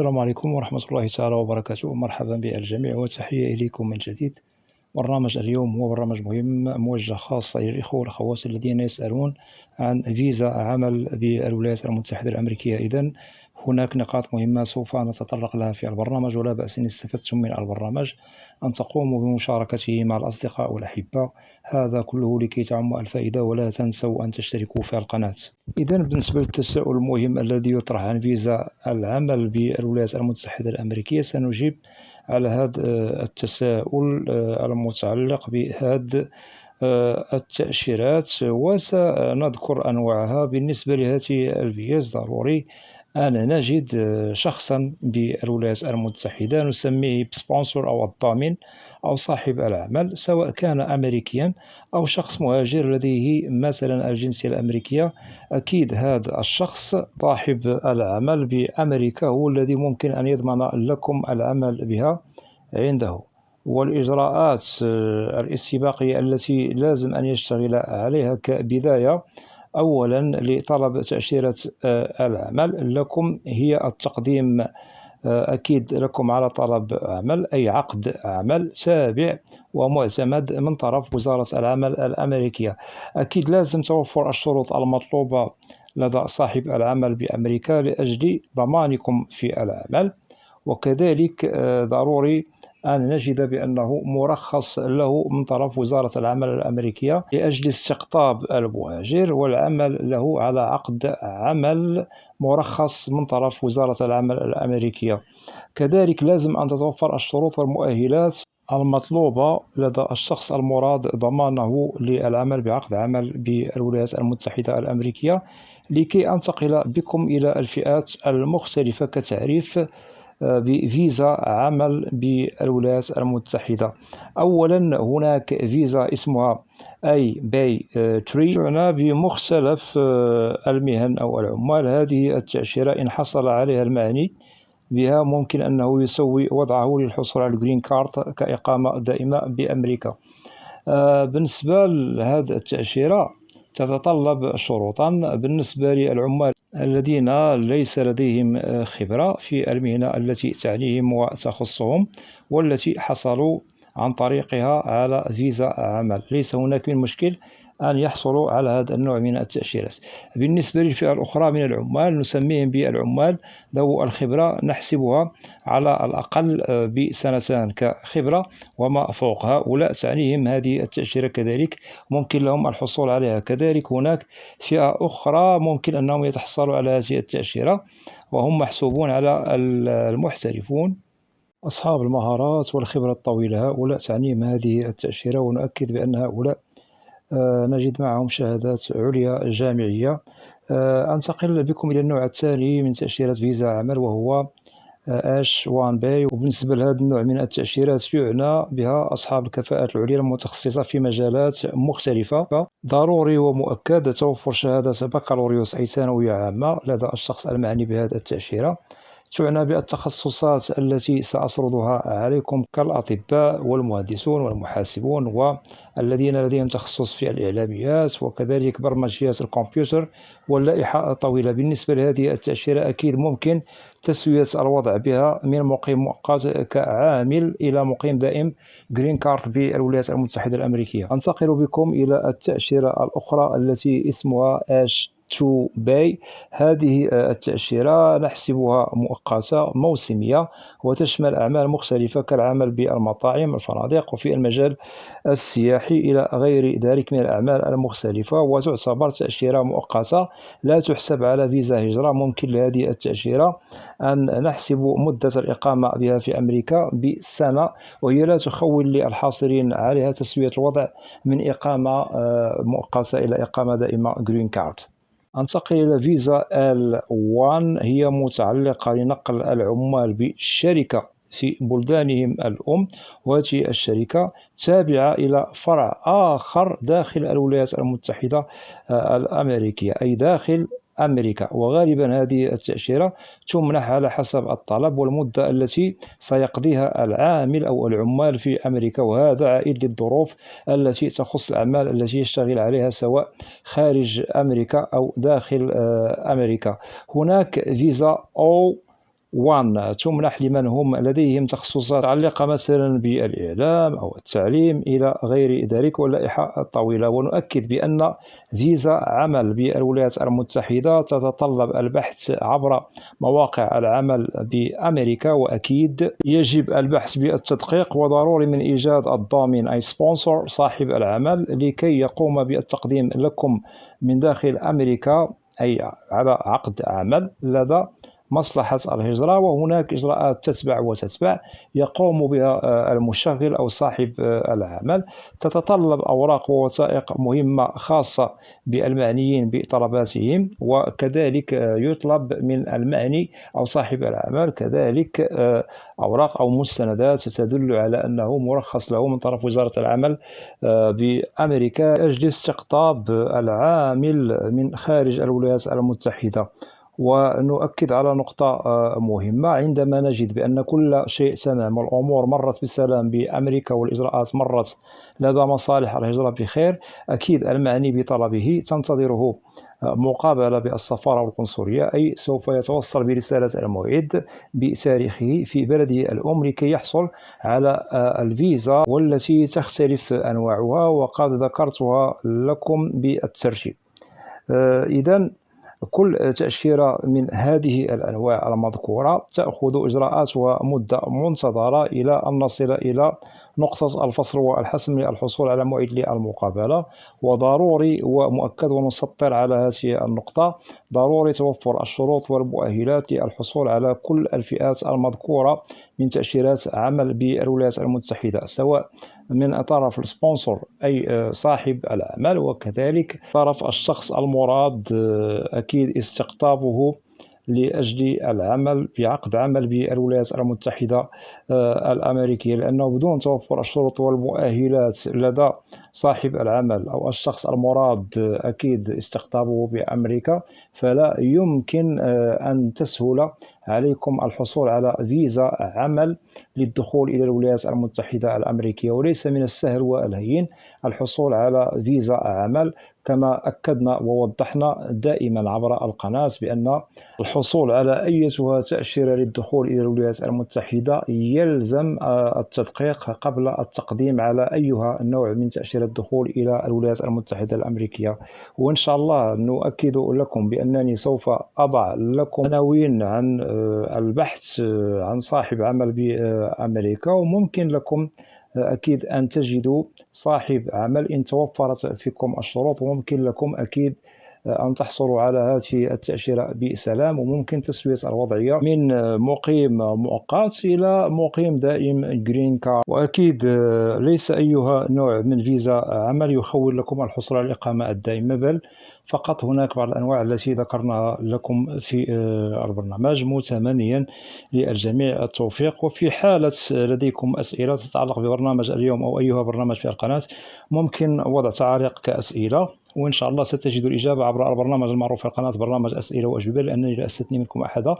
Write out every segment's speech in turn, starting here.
السلام عليكم ورحمة الله تعالى وبركاته. مرحبا بالجميع وتحية إليكم من جديد. برنامج اليوم هو برنامج مهم موجه خاصة إلى الإخوة والأخوات الذين يسألون عن فيزا عمل بالولايات المتحدة الأمريكية. إذن هناك نقاط مهمة سوف نتطرق لها في البرنامج، ولا بأس إن استفدتم من البرنامج أن تقوموا بمشاركته مع الأصدقاء والأحبة. هذا كله لكي تعم الفائدة، ولا تنسوا أن تشتركوا في القناة. إذن بالنسبة للتساؤل المهم الذي يطرح عن فيزا العمل بالولايات المتحدة الأمريكية، سنجيب على هذا التساؤل المتعلق بهذه التأشيرات، وسنذكر أنواعها. بالنسبة لهذه الفيز ضروري أن نجد شخصا بالولايات المتحدة نسميه بسبونسر أو الضامن أو صاحب العمل، سواء كان أمريكيا أو شخص مهاجر لديه مثلا الجنسية الأمريكية. أكيد هذا الشخص صاحب العمل بأمريكا هو الذي ممكن أن يضمن لكم العمل بها عنده، والإجراءات الاستباقية التي لازم أن يشتغل عليها كبداية أولا لطلب تأشيرة العمل لكم هي التقديم أكيد لكم على طلب عمل، أي عقد عمل تابع ومعتمد من طرف وزارة العمل الأمريكية. أكيد لازم توفر الشروط المطلوبة لدى صاحب العمل بأمريكا لأجل ضمانكم في العمل، وكذلك ضروري أن نجد بأنه مرخص له من طرف وزارة العمل الأمريكية لأجل استقطاب المهاجر والعمل له على عقد عمل مرخص من طرف وزارة العمل الأمريكية. كذلك لازم أن تتوفر الشروط والمؤهلات المطلوبة لدى الشخص المراد ضمانه للعمل بعقد عمل بالولايات المتحدة الأمريكية. لكي أنتقل بكم إلى الفئات المختلفة كتعريف بفيزا عمل بالولايات المتحدة. أولا هناك فيزا اسمها أي باي تري، تعنى بمختلف المهن أو العمال. هذه التأشيرة إن حصل عليها المعني بها ممكن أنه يسوي وضعه للحصول على الجرين كارد كإقامة دائمة بأمريكا. بالنسبة لهذه التأشيرة تتطلب شروطا. بالنسبة للعمال الذين ليس لديهم خبرة في المهنة التي تعنيهم وتخصهم والتي حصلوا عن طريقها على فيزا عمل، ليس هناك من مشكل أن يحصلوا على هذا النوع من التأشيرات. بالنسبة للفئة الأخرى من العمال نسميهم بالعمال ذو الخبرة، نحسبها على الأقل بسنتان كخبرة وما فوق. هؤلاء تعنيهم هذه التأشيرة كذلك ممكن لهم الحصول عليها. كذلك هناك فئة أخرى ممكن أنهم يتحصلوا على هذه التأشيرة وهم محسوبون على المحترفون أصحاب المهارات والخبرة الطويلة. هؤلاء تعنيهم هذه التأشيرة، ونؤكد بأن هؤلاء نجد معهم شهادات عليا جامعية. أنتقل بكم إلى النوع الثاني من تأشيرة فيزا عمل وهو H1 باي. وبالنسبة لهذا النوع من التأشيرات يعنى بها أصحاب الكفاءات العليا المتخصصة في مجالات مختلفة. ضروري ومؤكد توفر شهادة بكالوريوس أي ثانوية عامة لدى الشخص المعني بهذه التأشيرة. تعنى بالتخصصات التي سأسردها عليكم كالأطباء والمهندسون والمحاسبون والذين لديهم تخصص في الإعلاميات، وكذلك برمجيات الكمبيوتر واللائحة الطويلة. بالنسبة لهذه التأشيرة أكيد ممكن تسوية الوضع بها من مقيم مؤقت كعامل إلى مقيم دائم جرين كارد بالولايات المتحدة الأمريكية. أنتقل بكم إلى التأشيرة الأخرى التي اسمها H2 باي. هذه التأشيرة نحسبها مؤقتة موسمية وتشمل أعمال مختلفة كالعمل بالمطاعم الفنادق وفي المجال السياحي إلى غير ذلك من الأعمال المختلفة، وتعتبر تأشيرة مؤقتة لا تحسب على فيزا هجرة. ممكن لهذه التأشيرة أن نحسب مدة الإقامة بها في أمريكا بسنة، وهي لا تخول للحاصلين عليها تسوية الوضع من إقامة مؤقتة إلى إقامة دائمة جرين كارد. أنتقل إلى فيزا L1، هي متعلقة لنقل العمال بالشركة في بلدانهم الأم، وهذه الشركة تابعة إلى فرع آخر داخل الولايات المتحدة الأمريكية أي داخل أمريكا. وغالبا هذه التأشيرة تمنح على حسب الطلب والمدة التي سيقضيها العامل أو العمال في أمريكا، وهذا عائد للظروف التي تخص الأعمال التي يشتغل عليها سواء خارج أمريكا أو داخل أمريكا. هناك فيزا وان تمنح لمن هم لديهم تخصصات متعلقة مثلا بالإعلام أو التعليم إلى غير ذلك واللائحة الطويلة. ونؤكد بأن فيزا عمل بالولايات المتحدة تتطلب البحث عبر مواقع العمل بأمريكا، وأكيد يجب البحث بالتدقيق، وضروري من إيجاد الضامن أي سبونسر صاحب العمل لكي يقوم بالتقديم لكم من داخل أمريكا أي على عقد عمل لدى مصلحة الهجرة. وهناك إجراءات تتبع يقوم بها المشغل أو صاحب العمل، تتطلب أوراق ووثائق مهمة خاصة بالمعنيين بطلباتهم، وكذلك يطلب من المعني أو صاحب العمل كذلك أوراق أو مستندات تدل على أنه مرخص له من طرف وزارة العمل بأمريكا أجل استقطاب العامل من خارج الولايات المتحدة. ونؤكد على نقطة مهمة: عندما نجد بأن كل شيء تمام والأمور مرت بسلام بأمريكا والإجراءات مرت لدى مصالح الهجرة بخير، أكيد المعني بطلبه تنتظره مقابلة بالسفارة والقنصلية، أي سوف يتوصل برسالة الموعد بتاريخه في بلده الأم لكي يحصل على الفيزا، والتي تختلف أنواعها وقد ذكرتها لكم بالترتيب. إذن كل تأشيرة من هذه الأنواع المذكورة تأخذ إجراءاتها مدة منتظرة إلى أن نصل إلى نقطة الفصل والحسم للحصول على موعد للمقابلة. وضروري ومؤكد ونسطر على هذه النقطة: ضروري توفر الشروط والمؤهلات للحصول على كل الفئات المذكورة من تأشيرات عمل بالولايات المتحدة، سواء من طرف السبونسر أي صاحب العمل، وكذلك طرف الشخص المراد أكيد استقطابه لأجل العمل بعقد عمل بالولايات المتحدة الأمريكية، لأنه بدون توفر الشروط والمؤهلات لدى صاحب العمل أو الشخص المراد أكيد استقطابه بأمريكا فلا يمكن أن تسهل عليكم الحصول على فيزا عمل للدخول إلى الولايات المتحدة الأمريكية. وليس من السهل والهين الحصول على فيزا عمل، كما أكدنا ووضحنا دائما عبر القناة بأن الحصول على أي تأشيرة للدخول إلى الولايات المتحدة يلزم التدقيق قبل التقديم على أيها نوع من تأشيرة الدخول إلى الولايات المتحدة الأمريكية. وإن شاء الله نؤكد لكم بأنني سوف أضع لكم عناوين عن البحث عن صاحب عمل بأمريكا، وممكن لكم أكيد أن تجدوا صاحب عمل إن توفرت فيكم الشروط، وممكن لكم أكيد أن تحصلوا على هذه التأشيرة بسلام، وممكن تسوية الوضعية من مقيم مؤقت إلى مقيم دائم جرين كارد. وأكيد ليس أيها نوع من فيزا عمل يخول لكم الحصول على الإقامة الدائمة، بل فقط هناك بعض الأنواع التي ذكرناها لكم في البرنامج، متمنيا للجميع التوفيق. وفي حالة لديكم أسئلة تتعلق ببرنامج اليوم أو أيها برنامج في القناة ممكن وضع تعليق كأسئلة، وإن شاء الله ستجد الإجابة عبر البرنامج المعروف في القناة، برنامج أسئلة وأجوبة، لأنني لا أستثني منكم أحدا.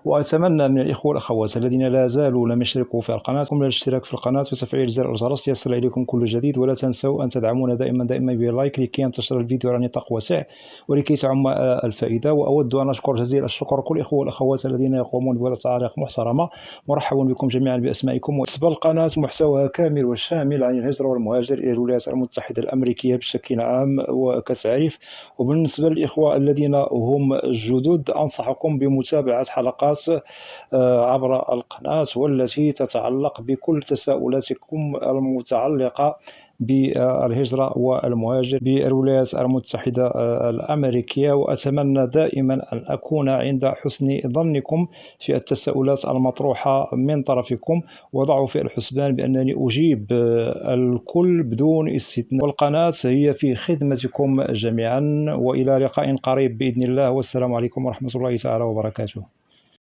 وأتمنى من الإخوة والأخوات الذين لا زالوا لم يشتركوا في القناة قم بالاشتراك في القناة وتفعيل زر الجرس ليصل إليكم كل جديد. ولا تنسوا أن تدعمونا دائما باللايك لكي ينتشر الفيديو على نطاق واسع ولكي تعم الفائدة. وأود أن أشكر جزيل الشكر كل الإخوة والأخوات الذين يقومون بوضع تعاليق محترمة. مرحبا بكم جميعا بأسمائكم. بالنسبة للقناة محتواها كامل وشامل عن الهجرة والمهاجر إلى الولايات المتحدة الأمريكية بشكل عام وكتعريف. وبالنسبة للإخوة الذين هم جدد أنصحكم بمتابعة حلقات عبر القناة والتي تتعلق بكل تساؤلاتكم المتعلقة بالهجرة والمهاجر بالولايات المتحدة الأمريكية. وأتمنى دائما أن أكون عند حسن ظنكم في التساؤلات المطروحة من طرفكم، وضعوا في الحسبان بأنني أجيب الكل بدون استثناء، والقناة هي في خدمتكم جميعا. وإلى لقاء قريب بإذن الله، والسلام عليكم ورحمة الله تعالى وبركاته.